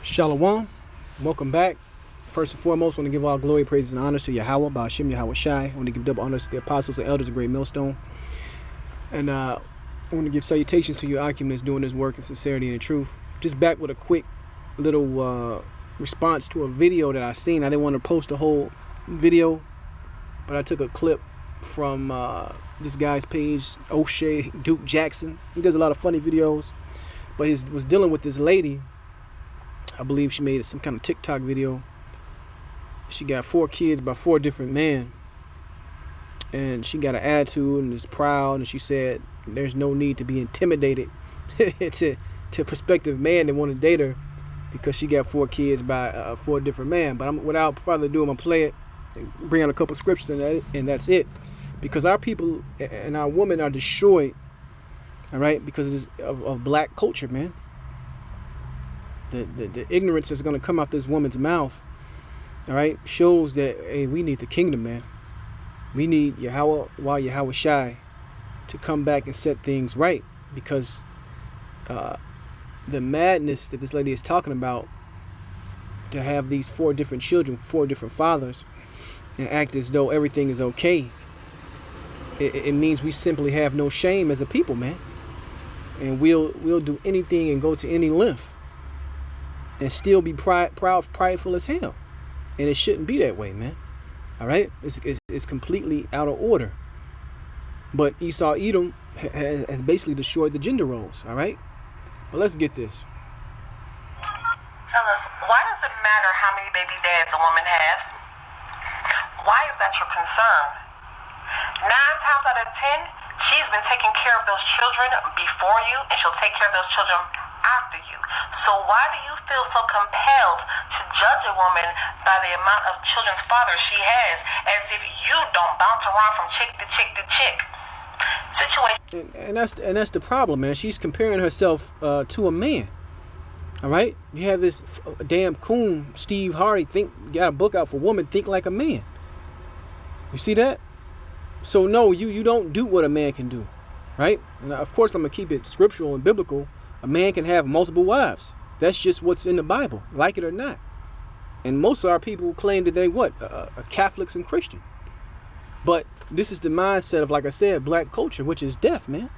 Shalom, welcome back. First and foremost, I want to give all glory, praises, and honors to Yahweh, Ba'ashem Yahweh Shai. I want to give double honors to the apostles and elders of Great Millstone. And I want to give salutations to your Akim that's doing this work in sincerity and truth. Just back with a quick little response to a video that I seen. I didn't want to post the whole video, but I took a clip from this guy's page, O'Shea Duke Jackson. He does a lot of funny videos, but he was dealing with this lady. I believe she made some kind of TikTok video. She got 4 kids by 4 different men, and she got an attitude and is proud, and she said there's no need to be intimidated to prospective man that want to date her because she got 4 kids by 4 different men. But without further ado, I'm gonna play it and bring out a couple scriptures and that's it, because our people and our women are destroyed, all right, because of black culture, man. The ignorance that's going to come out this woman's mouth, all right, shows that, hey, we need the kingdom, man. We need Yahweh Shai to come back and set things right, because the madness that this lady is talking about, to have these 4 different children, 4 different fathers, and act as though everything is okay, it means we simply have no shame as a people, man. And we'll do anything and go to any length and still be prideful as hell, and it shouldn't be that way, man. All right, it's completely out of order. But Esau Edom has basically destroyed the gender roles. All right, but let's get this. Fellas, why does it matter how many baby dads a woman has? Why is that your concern? 9 times out of 10, she's been taking care of those children before you, and she'll take care of those children after you. So why do you feel so compelled to judge a woman by the amount of children's father she has, as if you don't bounce around from chick to chick to chick? Situation. And that's the problem, man. She's comparing herself to a man. All right, you have this damn coon Steve Harvey got a book out for women, think like a man. You see that? So no, you don't do what a man can do, right? And of course, I'm gonna keep it scriptural and biblical. A man can have multiple wives. That's just what's in the Bible, like it or not. And most of our people claim that they Catholics and Christian. But this is the mindset of, like I said, black culture, which is death, man.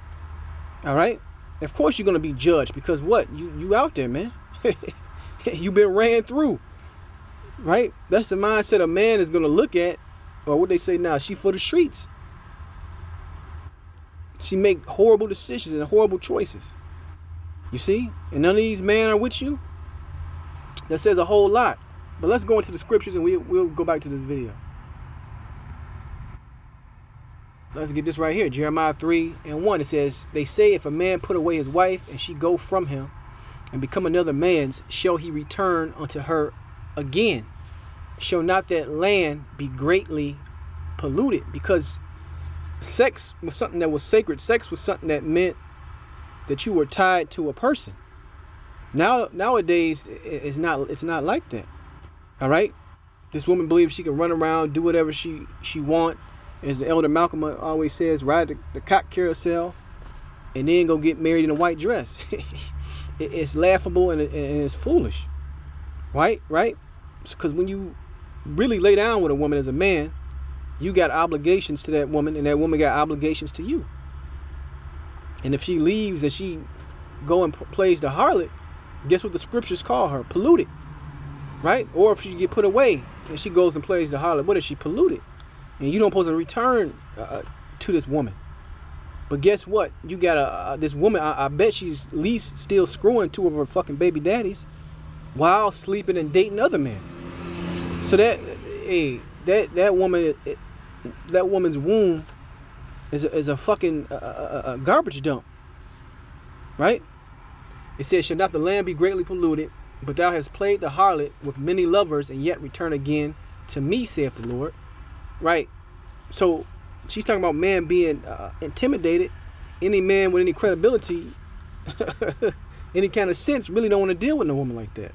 All right. Of course you're gonna be judged, because what? You out there, man. You've been ran through, right? That's the mindset a man is gonna look at, or what they say now, she for the streets. She make horrible decisions and horrible choices. You see? And none of these men are with you. That says a whole lot. But let's go into the scriptures and we'll go back to this video. Let's get this right here. Jeremiah 3:1. It says, they say, if a man put away his wife and she go from him and become another man's, shall he return unto her again? Shall not that land be greatly polluted? Because sex was something that was sacred. Sex was something that meant that you were tied to a person. Nowadays, it's not like that. All right, this woman believes she can run around, do whatever she want, as the elder Malcolm always says, ride the cock carousel, and then go get married in a white dress. It's laughable and it's foolish, right? Because when you really lay down with a woman as a man, you got obligations to that woman, and that woman got obligations to you. And if she leaves and she go and plays the harlot, guess what the scriptures call her? Polluted, right? Or if she get put away and she goes and plays the harlot, what is she? Polluted. And you don't supposed to return to this woman. But guess what? You got this woman, I bet she's at least still screwing 2 of her fucking baby daddies while sleeping and dating other men. So that woman's womb is a fucking garbage dump, right? It says, shall not the land be greatly polluted, but thou hast played the harlot with many lovers, and yet return again to me, saith the Lord. Right? So she's talking about man being intimidated. Any man with any credibility, any kind of sense, really don't want to deal with a woman like that.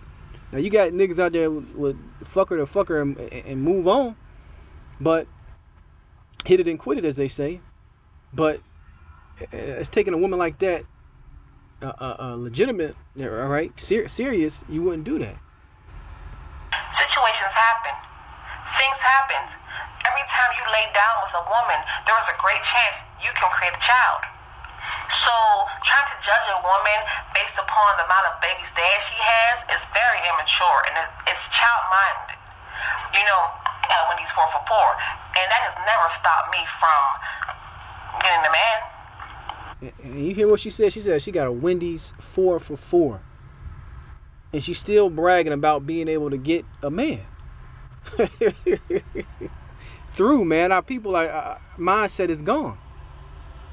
Now you got niggas out there with fuck her and move on, but hit it and quit it, as they say. But it's taking a woman like that legitimate, all right, serious, you wouldn't do that. Things happen. Every time you lay down with a woman, there is a great chance you can create a child. So trying to judge a woman based upon the amount of babies dad she has is very immature, and it's child-minded. You know, when he's 4 for 4, and that has never stopped me from getting the man. And you hear what she said? She said she got a Wendy's 4 for 4, and she's still bragging about being able to get a man. Through, man, our people, mindset is gone.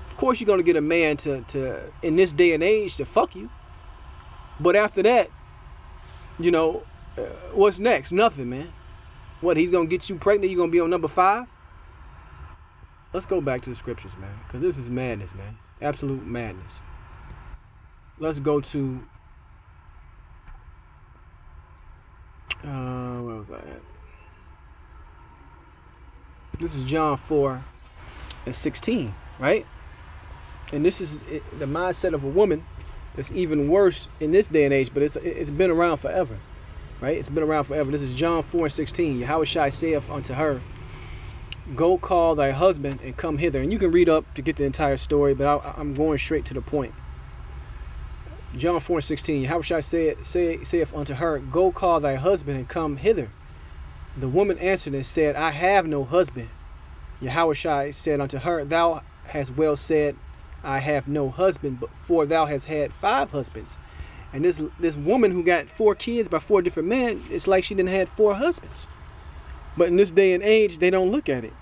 Of course you're going to get a man to in this day and age to fuck you, but after that, you know, what's next? Nothing, man. What, he's going to get you pregnant? You're going to be on number 5? Let's go back to the scriptures, man, because this is madness, man. Absolute madness. Let's go to where was I at? This is John 4:16, right? And this is the mindset of a woman that's even worse in this day and age, but it's been around forever, right? It's been around forever. This is John 4:16. Yahushua saith unto her, go call thy husband and come hither. And you can read up to get the entire story, but I'm going straight to the point. John 4:16. Yahushua saith unto her, go call thy husband and come hither. The woman answered and said, I have no husband. Yahushua said unto her, thou hast well said, I have no husband, but for thou hast had 5 husbands. And this woman who got 4 kids by 4 different men, it's like she didn't had 4 husbands. But in this day and age, they don't look at it.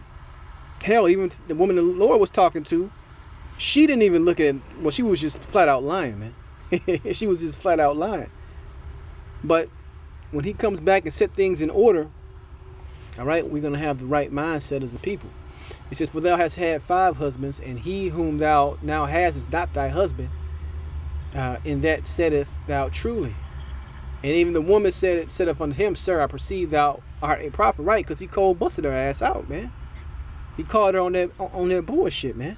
Hell, even the woman the Lord was talking to, she didn't even look at it. Well, she was just flat out lying, man. She was just flat out lying. But when he comes back and set things in order, all right, we're going to have the right mindset as a people. He says, for thou hast had 5 husbands, and he whom thou now hast is not thy husband. In that saideth thou truly. And even the woman said unto him, sir, I perceive thou art a prophet, right? Because he cold busted her ass out, man. He called her on that bullshit, man.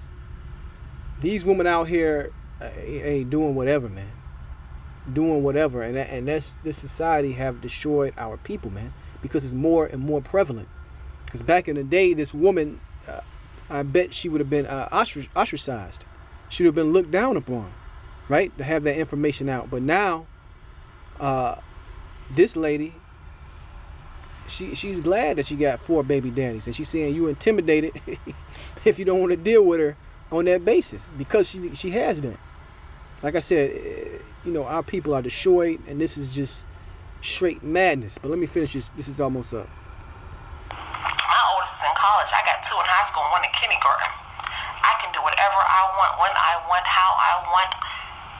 These women out here doing whatever, man. Doing whatever. And this society have destroyed our people, man. Because it's more and more prevalent. Because back in the day, this woman, I bet she would have been ostracized. She would have been looked down upon, right? To have that information out. But now, this lady, she's glad that she got 4 baby daddies, and she's saying you intimidated if you don't want to deal with her on that basis, because she has that. Like I said, you know, our people are destroyed, and this is just straight madness. But let me finish this. This is almost up. My oldest is in college. I got 2 in high school and 1 in kindergarten. I can do whatever I want, when I want, how I want,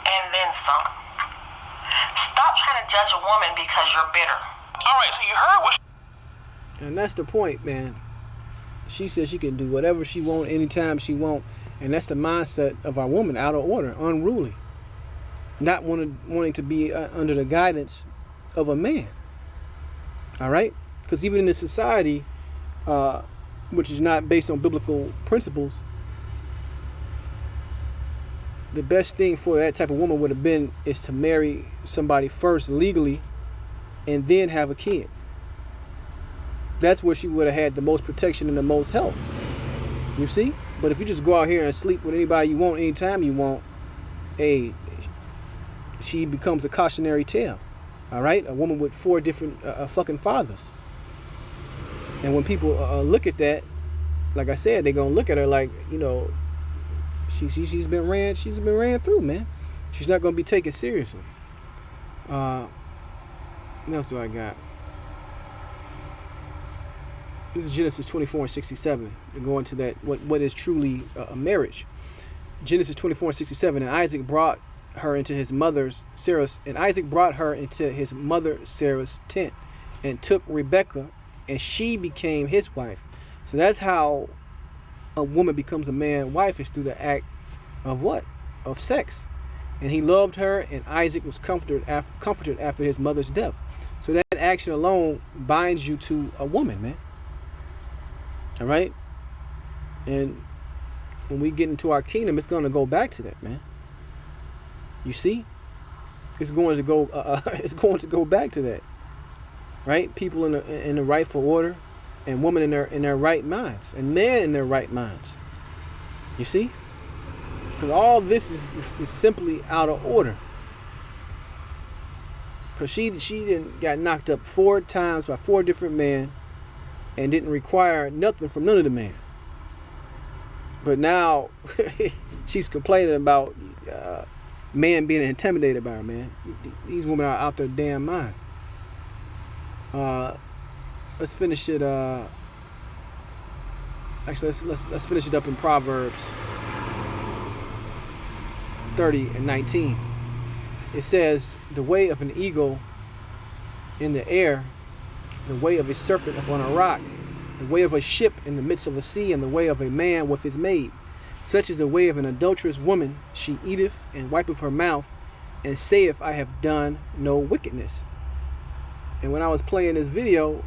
and then some. Stop trying to judge a woman because you're bitter. All right, so you heard what. And that's the point, man. She says she can do whatever she want, anytime she want, and that's the mindset of our woman, out of order, unruly, not wanting to be under the guidance of a man. All right, because even in this society, which is not based on biblical principles, the best thing for that type of woman would have been is to marry somebody first legally and then have a kid. That's where she would have had the most protection and the most help. You see? But if you just go out here and sleep with anybody you want, anytime you want, she becomes a cautionary tale. All right? A woman with 4 different fucking fathers. And when people look at that, like I said, they're going to look at her like, you know, she's been ran through, man. She's not going to be taken seriously. What else do I got? This is Genesis 24:67. We're going to that, what is truly a marriage. Genesis 24:67. And Isaac brought her into his mother Sarah's tent, and took Rebekah, and she became his wife. So that's how a woman becomes a man's wife, is through the act of what? Of sex. And he loved her, and Isaac was comforted after his mother's death. So that action alone binds you to a woman, man. All right? And when we get into our kingdom, it's going to go back to that, man. You see? It's going to go back to that. Right? People in the rightful order, and women in their right minds, and men in their right minds. You see? Because all this is simply out of order. Because she didn't got knocked up 4 times by 4 different men and didn't require nothing from none of the men. But now she's complaining about men being intimidated by her, man. These women are out their damn mind. Let's finish it. Actually, let's finish it up in Proverbs 30 and 19. It says, "The way of an eagle in the air, the way of a serpent upon a rock, the way of a ship in the midst of a sea, and the way of a man with his maid. Such is the way of an adulterous woman. She eateth and wipeth her mouth, and saith, I have done no wickedness." And when I was playing this video,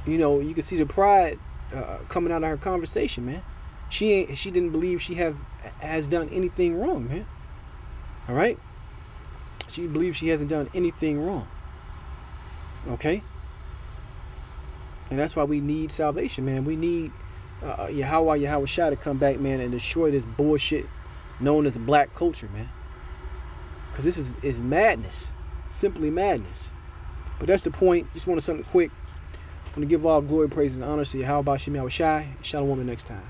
you know, you could see the pride coming out of her conversation, man. She didn't believe she has done anything wrong, man. All right. She believes she hasn't done anything wrong. Okay? And that's why we need salvation, man. We need Yahweh Shai to come back, man, and destroy this bullshit known as black culture, man. Because this is madness. Simply madness. But that's the point. Just wanted something quick. I want to give all glory, praise, and honor to Yahweh Shai. Shalom next time.